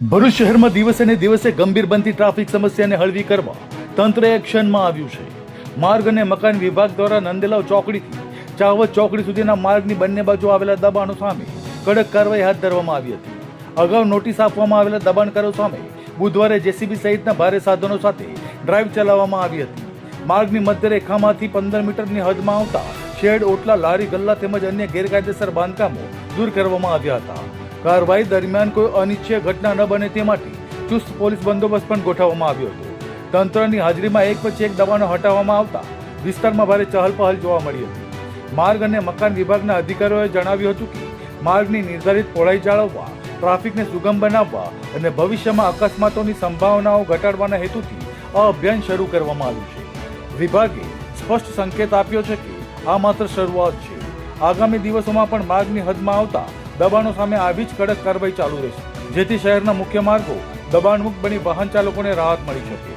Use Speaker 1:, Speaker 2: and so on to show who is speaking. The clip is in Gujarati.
Speaker 1: ભરૂચ શહેરમાં દિવસે ને દિવસે ગંભીર બનતી ટ્રાફિક સમસ્યાને હળવી કરવા તંત્ર એક્શનમાં આવ્યું છે. માર્ગ અને મકાન વિભાગ દ્વારા નંદેલાવ ચોકડીથી ચાવત ચોકડી સુધીના માર્ગની બંને બાજુ આવેલા દબાણો સામે કડક કાર્યવાહી હાથ ધરવામાં આવી હતી. અગાઉ નોટિસ આપવામાં આવેલા દબાણકારો સામે બુધવારે જેસીબી સહિતના ભારે સાધનો સાથે ડ્રાઈવ ચલાવવામાં આવી હતી. માર્ગની મધ્યરેખામાંથી 15 મીટરની હદમાં આવતા શેડ, ઓટલા, લારી, ગલ્લા તેમજ અન્ય ગેરકાયદેસર બાંધકામો દૂર કરવામાં આવ્યા હતા. કાર્યવાહી દરમિયાન કોઈ અનિચ્છનીય ઘટના ન બને તે માટે ચુસ્ત પોલીસ બંદોબસ્ત પણ ગોઠવવામાં આવ્યો હતો. તંત્રની હાજરીમાં એક પછી એક દબાણો હટાવવામાં આવતા વિસ્તારમાં ભારે ચહલપહલ જોવા મળી હતી. માર્ગ અને મકાન વિભાગના અધિકારીઓએ જણાવ્યું હતું કે માર્ગની નિર્ધારિત પહોળાઈ જાળવવા, ટ્રાફિકને સુગમ બનાવવા અને ભવિષ્યમાં અકસ્માતોની સંભાવનાઓ ઘટાડવાના હેતુથી આ અભિયાન શરૂ કરવામાં આવ્યું છે. વિભાગે સ્પષ્ટ સંકેત આપ્યો છે કે આ માત્ર શરૂઆત છે. આગામી દિવસોમાં પણ માર્ગની હદમાં આવતા દબાણો સામે આવી જ કડક કાર્યવાહી ચાલુ રહેશે, જેથી શહેરના મુખ્ય માર્ગો દબાણમુક્ત બની વાહન ચાલકોને રાહત મળી શકે.